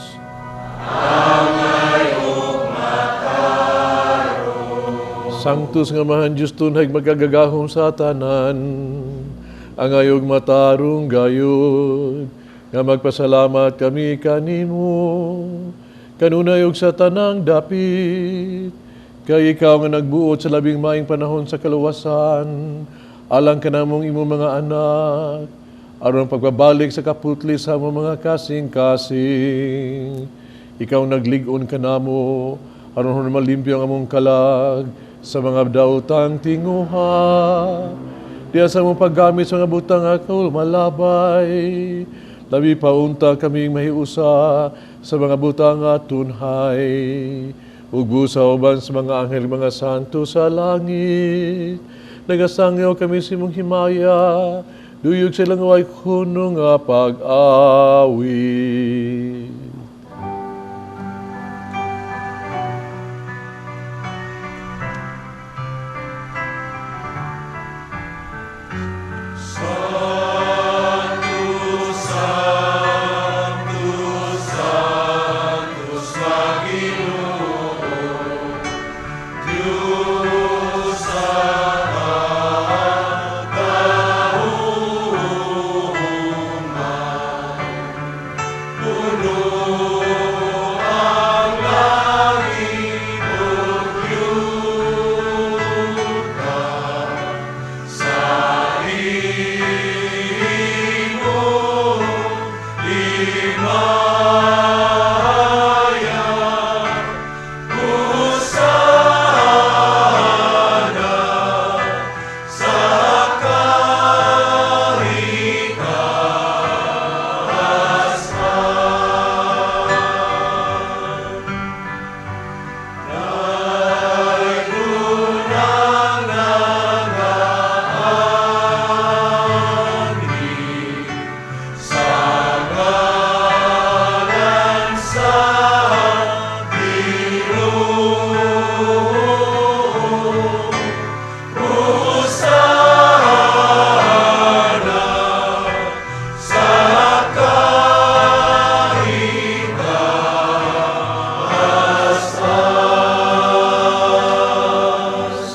Sanctus nga mahan Diyos tunay magagagahom sa tanan. Ang ayog matarong gayod. Nga magpasalamat kami kanimo. Kanunayog sa tanang dapit. Kay ikaw nga nagbuot sa labing maing panahon sa kaluwasan. Alang ka namong imo mga anak. Aron pagbabalik sa kaputli sa mga kasing-kasing. Ikaw naglig-on ka namo, aron malimpyo ang among kalag sa mga daotang tinguha. Diya sa mong paggamit sa mga butang akaw malabay. Labi paunta kaming mahiusa sa mga butang atunhay. Ugbo sa uban sa mga anghel, mga santo sa langit. Nagasangyaw kami sa imong himaya. Duyog silang way kuno nga pag-awit.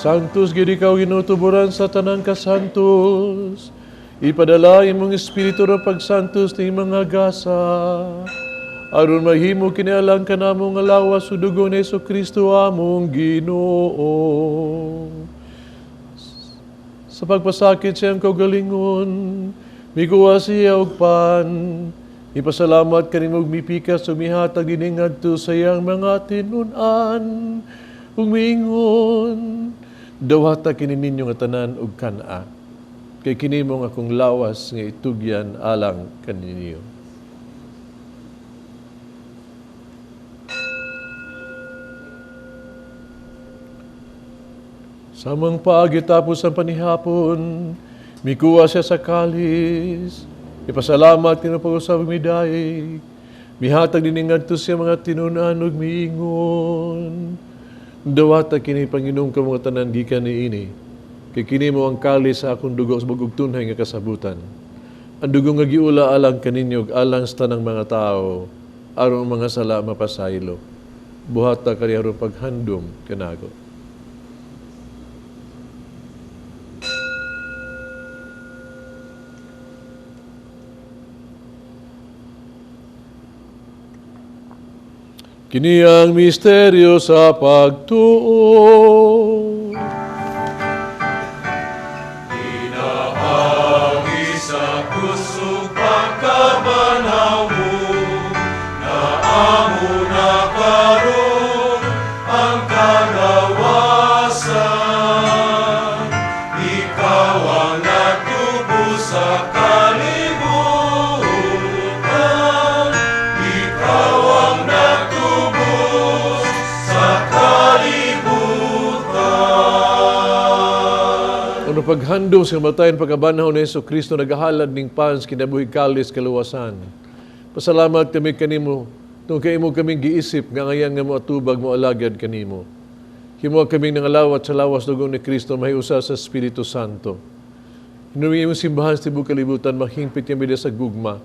Santos, gid ikaw ginutuburan sa tanang kasantos. Ipadala imong espiritu ng pagsantos ni mga gasa. Aron mahimo kinialang ka namong lawas sa dugo ni Jesucristo among Ginoo. Sa pagpasakit siyang kaugalingon, mikuha siya og pan. Ipasalamat kanimo og mipikas sumihatag dining adto sa iyang mga tinunan. Ug miingon, dawata kini ninyo nga tanan og kana. Kay kini mo nga akong lawas nga itugyan alang kaninyo. Samang paagi tapos ang panihapon, mikuha siya sa kalis, Ipasalamat kini pag-usab mi daig. Mihatag din ngadto siya mga tinunan ug miingon. Dawata kini Panginoon ka mga tanan gikan niini. Kay kini mo ang kalis sa akong dugo sa bagog tunhay nga kasabutan. Ang dugo nga giula alang kaninyo ug alang sa tanang mga tao aron ang mga sala mapasaylo. Buhata kani aron paghandom kanago. Kini ang misteryo sa pagtuo. Inaagi sa kusog pagkabanaw mo, na amo na karon ang kagawasan. Ikaw ang natubo sa kalibutan, ikaw ang natubo sa kalibutan. Ano paghandom sa kamatayan pagkabanaw ni Jesucristo nagahalad ning pans kinabuhi kalis kaluwasan. Pasalamat kami kanimo tungod kay imo kaming giisip nga ngayan nga mo atubag mo alagad kanimo. Himo kaming nangalawat sa lawas dugong ni Kristo mahiusa sa Espiritu Santo. Hinuming imong simbahan sa tibuok kalibutan mahingpit kami sa gugma.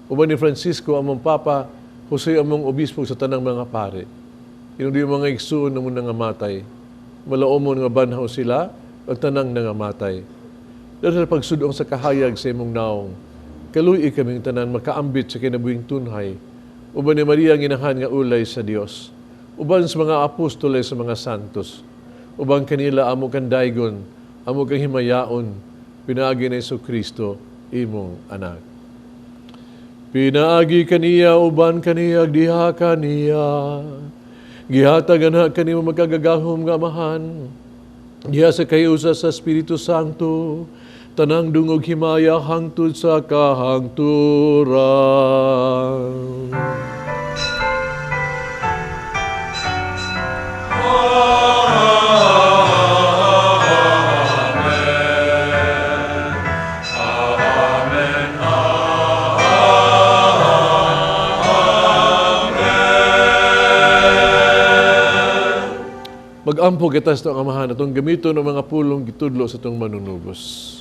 Uban ni Francisco among Papa, Jose among obispo sa tanang mga pare. Inundi mga igsuon na mo nangamatay. Malaomon nga banhaw sila at tanang nangamatay. Dahil sa pagsudong sa kahayag sa imong naong, kaluy kaming tanan makaambit sa kinabuhing tunhay. Uban ni Maria ang inahan nga ulay sa Dios. Uban sa mga apostoles sa mga santos. Uban kanila amo kang daygon, amo kang himayaon, pinaagi na Jesucristo, imong anak. Pinaagi kaniya, uban kaniya, diha kaniya. Gihatagan na kanimo magkagagahom nga amahan. Diha sa kayusa sa Espiritu Santo, tanang dungog himaya hangtod sa kahangturan. Mag-ampo kita sa itong amahan atong gamiton ng mga pulong gitudlo sa itong manunubos.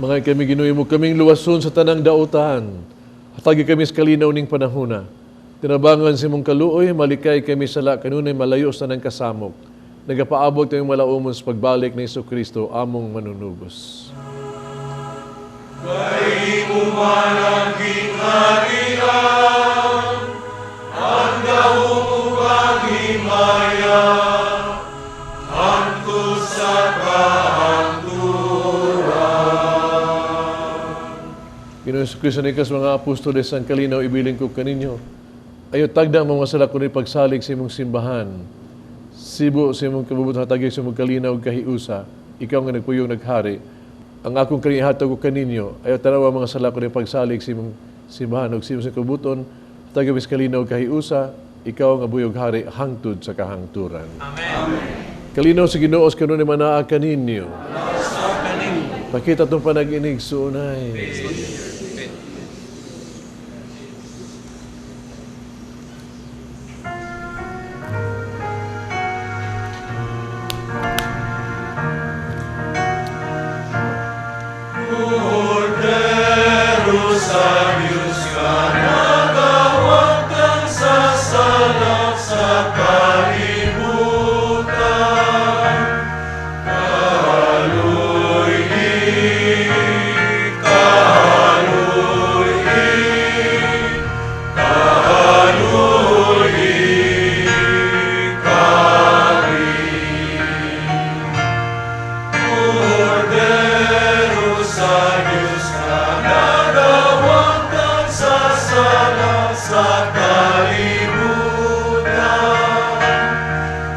Mga kami ginuwi mo kaming luwason sa tanang dautan. Hatagi kami sa kalinaw ning panahona. Tinabangan si mong kaluoy, malikay kami sala kanunay malayo sa nang kasamok. Nagapaabot kami malaumon sa pagbalik ni Jesucristo among manunubos. Kay umalangking harian, ang dahong ug himaya, hangtod sa Ginoong Jesucristo ni kas mga apostoles ang kalinaw ibilin ko kaninyo. Ayo tagda mga sala kuno'y pagsalig sa imong simbahan. Sibo sa imong kabubuton hatagi sa imong kalinaw kahiusa. Ikaw nga nagpuyong naghari. Ang akong kanihatag ko kaninyo. Ayo tanawa mga sala kuno'y pagsalig sa imong simbahan ug sa imong kabubuton hatagi sa kalinaw kahiusa. Ikaw nga buyog hari hangtod sa kahangturan. Amen. Kalinaw sa Ginoo kanunay manaa kaninyo. Pakita tong panag-inig sunay. salang sa kalibutan.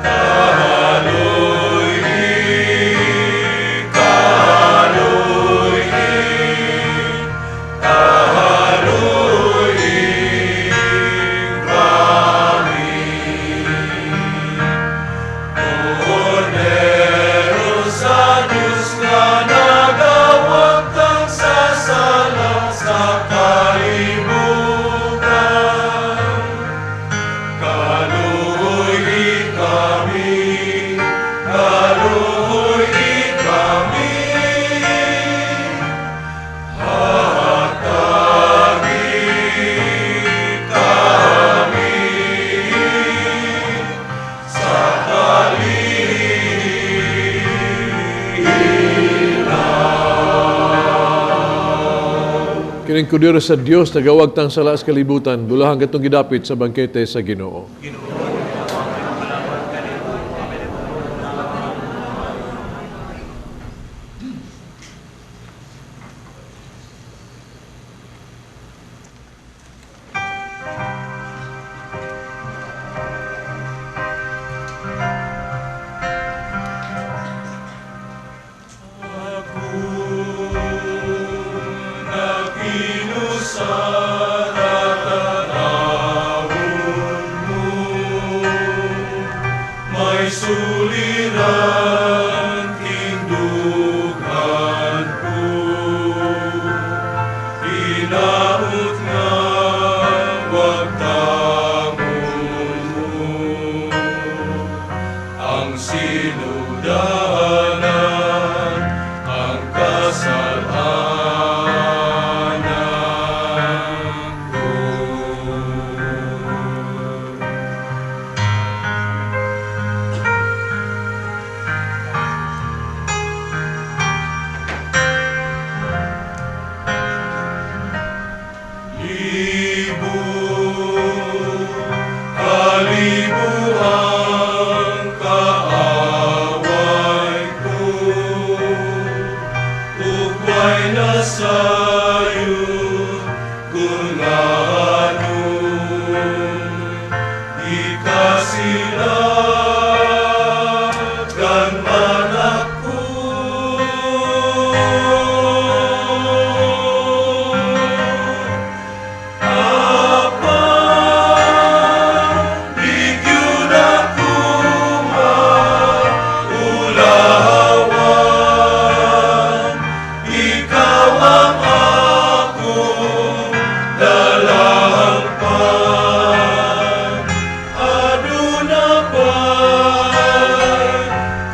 Kahaluin, kahaluin, kahaluin kami. Cordero sa Diyos nga nagawag tang sasalang sa kalibutan. Kaluoy kami, kaluoy kami. Hatagi kami sa Kining kudiro sa Dios nagawag tang sala sa kalibutan, dulahang katong gidapit sa bangkete sa Ginoo. May suliran tindugan ko, inaut nga wag tangon mo, ang sinugdanan, ang kasalanan ko. Libu, kalibuan kaaway ko, ukway na sayo kung ano, ikasilagan man ako. Bigyan ako maulawan, ikaw ang akong dalangpan. Aduna pa'y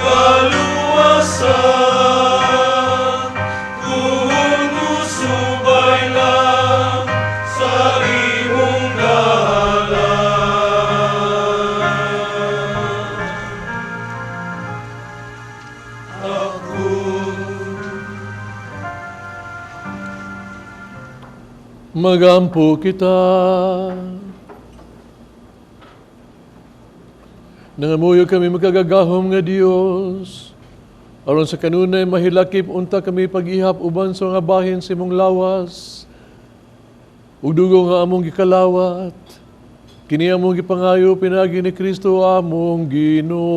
kaluwasan, kung usubay lang sa imong dahalan. Ako Magampo kita. Nangamuyo kami magagagahom nga Dios. Aron sa kanunay mahilakip unta kami pag-ihap uban sa nga bahin sa imong lawas. Ug dugo nga among gikalawat. Kini among gipangayo pinagi ni Kristo among Ginoo.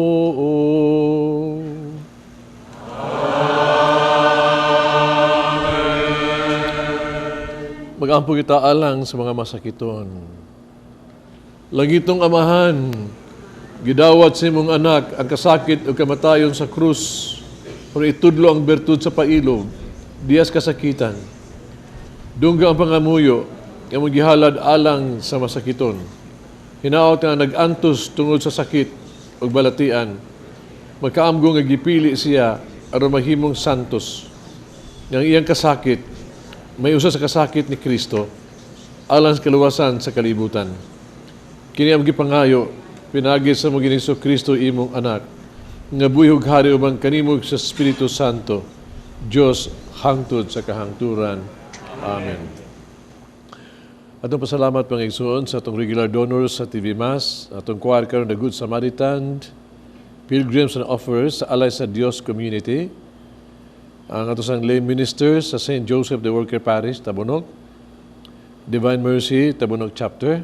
Magampo kita alang sa mga masakiton. Langitong Amahan, gidawat sa imong anak ang kasakit o kamatayon sa krus para itudlo ang bertud sa pailog, diyas kasakitan. Dungga ang pangamuyo, ang gihalad alang sa masakiton. Hinaot nga nag-antos tungod sa sakit o balatian, magkaamgo nga gipili siya aron mahimong santos. Yang iyang kasakit, may usa sa kasakit ni Kristo alang sa kaluwasan sa kalibutan. Kini ang gipangayo pinagi sa mga Giniso Kristo imong anak nga buhig hari ubang kanimog sa Espiritu Santo, Dios hangtod sa kahangturan. Amen. Atong pasalamat pangigsuon sa atong regular donors sa TV Mass, atong choir karon the Good Samaritan, Pilgrims and Offerers sa Alay sa Dios Community, ang ato sang lay ministers sa St. Joseph the Worker Parish, Tabonog, Divine Mercy, Tabunog Chapter.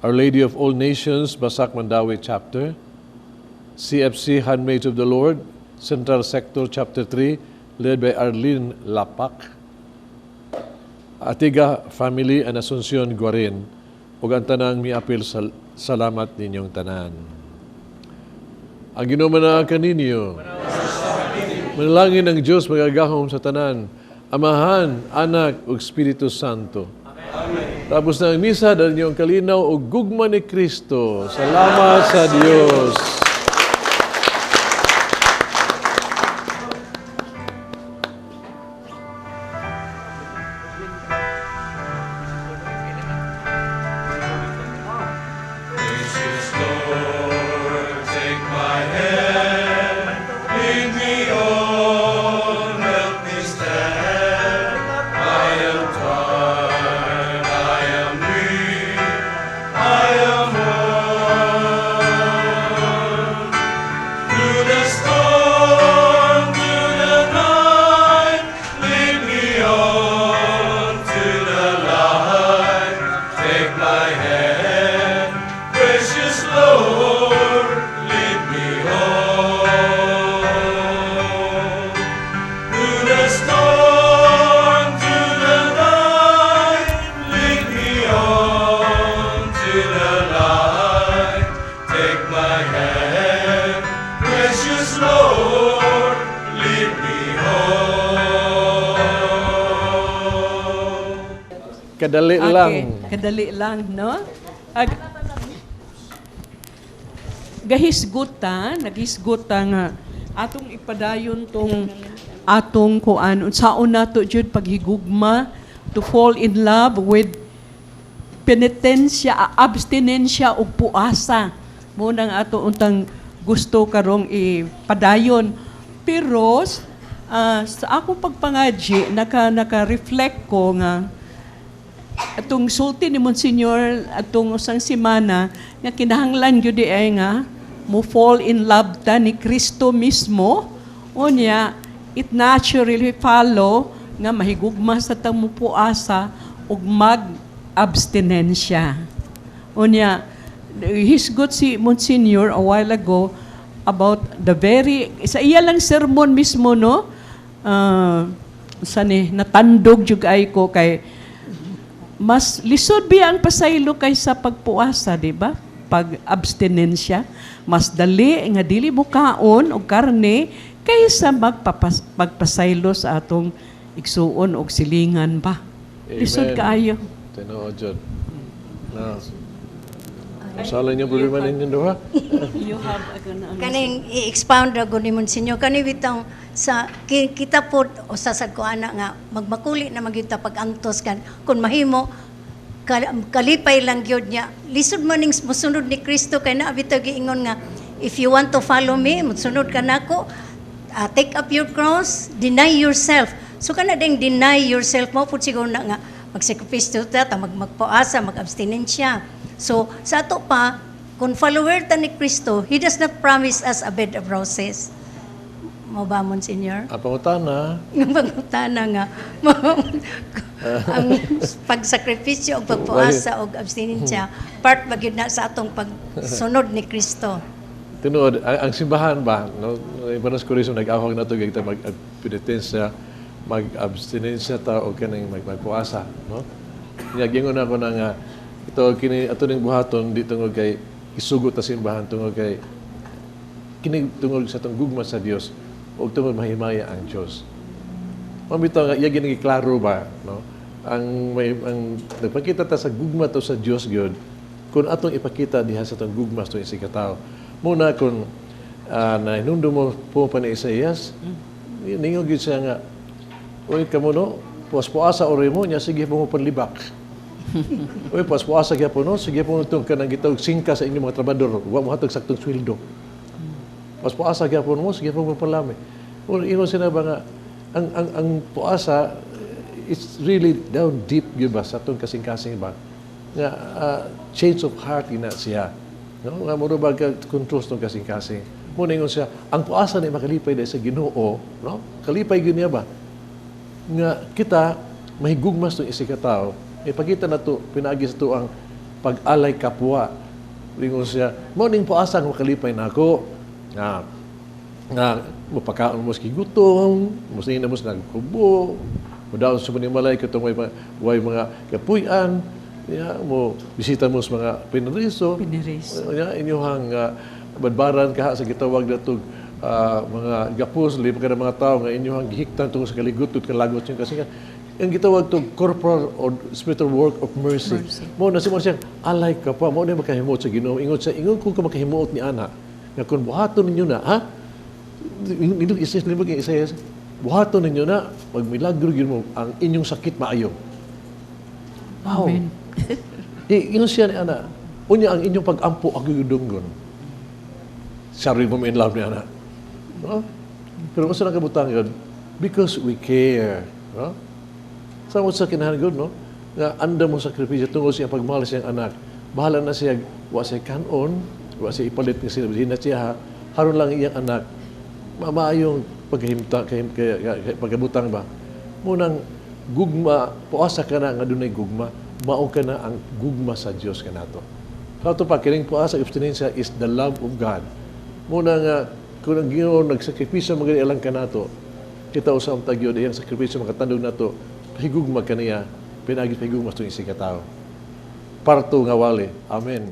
Our Lady of All Nations, Basak Mandawi Chapter. CFC, Handmaids of the Lord, Central Sector Chapter 3, led by Arlene Lapak. Atiga Family and Asuncion Guarin, ug ang tanang miapil salamat ninyong tanan. Ang Ginoo na kaninyo. Manalangin ng Diyos magagahom sa tanan, Amahan, Anak, ug Espiritu Santo. Amen. Tapos na ang misa, dahil niyong kalinaw o gugma ni Kristo. Salamat sa Diyos. Gracious Lord, take my hand, lead me on, help me stand. I am tired, I am weak, I am worn. Through the storm, through the night, lead me on to the light. Take my hand, precious Lord, lead me home. Through the storm, through the night, lead me on to the light. Take my hand, precious Lord, lead me home. Kadali lang. Kadali lang, no? Nagisguta nga atong ipadayon tong atong kuan unsaon nato jud paghigugma to fall in love with penitensya, abstinensya ug puasa. Mo nang ato untang gusto karong ipadayon. Pero sa ako pagpangadji naka-reflect ko nga atong sulti ni Monsignor atong usang semana nga kinahanglan gyud ay nga mo fall in love ta ni Kristo mismo, unya it naturally follow nga mahigugma sa tamo puasa ug mag-abstinensya. Unya hisgot si Monsignor a while ago about the very sa iya lang sermon mismo, no, sani natandog jud ay ko kay mas lisod biya ang pasaylo kaysa pagpuasa, di ba? Pag-abstinensya, mas dali nga dili mo kaon o karne kaysa magpasaylo sa atong igsuon o silingan ba. Lisod kaayo. Tinuod jud. Na. Masala niyo problema ninyo duha? You have Kaning i-expound ako ni Monsignor, kani bitang sa kita po o sasad ko ana nga magmakuli na magyuta pag-antos kan kung mahimo kalipay lang gyud niya lisod man ning mosunod ni Kristo kay naa bitaw giingon nga if you want to follow me mosunod ka nako, take up your cross, deny yourself. So kana ding deny yourself mo pud siguro na nga magsakripisyo ta magpuasa, mag-abstinensya. So sa ato pa kung follower ta ni Kristo, He does not promise us a bed of roses. Mo ba, Monsignor? Ang pangutana, Ang pangutana nga, ang pagsakripisyo o pagpuasa o abstinensya, part ba yun na sa atong pagsunod ni Kristo. tinuod, ang simbahan ba, no? Ibanas ko rin nag-ahog na ito, gagita mag-penitensya, mag-abstinensya ta o kanang magpuasa, no? Gingon ako na nga, ito ning buhaton, di tungod kay isugot ta simbahan, tungod kay kini tungod sa itong gugma sa Dios o tungod mahimaya ang Diyos. Mambitaw nga, iya giniklaro ba, no? Ang nagpakita ta sa gugma to sa Dios gyud kung atong ipakita diha sa itong gugma to isig katao. Muna kung nahinundo mo po pa ni Isaías, ningon gyud siya nga, uy kamo no, puas-puasa ori mo niya, sige po mo panlibak. Uy, puas-puasa kaya po no, sige po itong kanang gitawag singka sa inyong mga trabador, huwag mo hatag saktong sweldo. Puas-puasa kaya po mo, sige po mo panlami. Ingon sila ba nga, ang puasa, it's really down deep yun ba sa itong kasing-kasing ba? Nga, change of heart ina siya. No? Nga mo ba control itong kasing-kasing? Muna ingon siya, ang puasa na makalipay dahil sa Ginoo, no? Kalipay yun niya ba? Nga kita, mahigugmas itong isikatao, Ipakita na to, pinagi sa to ang pag-alay kapwa. Lingon siya, morning po asang makalipay na ako. Mapakaon mo sa gutom, musin na mo sa nagkubo, mudaon sa manimalay ka itong way mga kapuyan, mo bisita mo sa mga pinariso, inyong badbaran ka sa gitawag na itong mga gapos, lipa ka ng mga tao nga inyong gihiktan tungkol sa kaligot at kalagot yung kasi ang gitawag itong corporal or spiritual work of mercy. Mo na si mo siya, alay ka pa, mo na makahimot sa Ginoo. Ingon siya, ingon kung ka makahimot ni Ana, nga kung buhaton ninyo na, ha? Indog Isaias, buhaton ninyo na, magmilagro yun mo, ang inyong sakit maayo. Wow. Amen. Ingon siya ni Ana, unya ang inyong pag-ampo agudunggon. Sorry mo in love ni Ana. No? Pero kung saan ang kabutang yun, because we care. No? Sa mo sa kinahan good, no? Nga anda mo sakripisyo tungkol siya pagmahal siyang anak. Bahala na siya, wa siya kanon, wa siya ipalit ng sila, na siya, haron lang iyang anak, mamayong pagkabutang ba? Munang gugma, puasa ka na nga dunay gugma, mao ka na ang gugma sa Diyos ka nato. Kato pa, kining puasa, abstinensya is the love of God. Muna nga, kung ang Ginoo nagsakripisyo magani alang ka nato, kita usam tagyo diyang sakripisyo makatandog nato, higugma ka niya, pinagit higugma itong isang katao. Parto nga wali. Amen.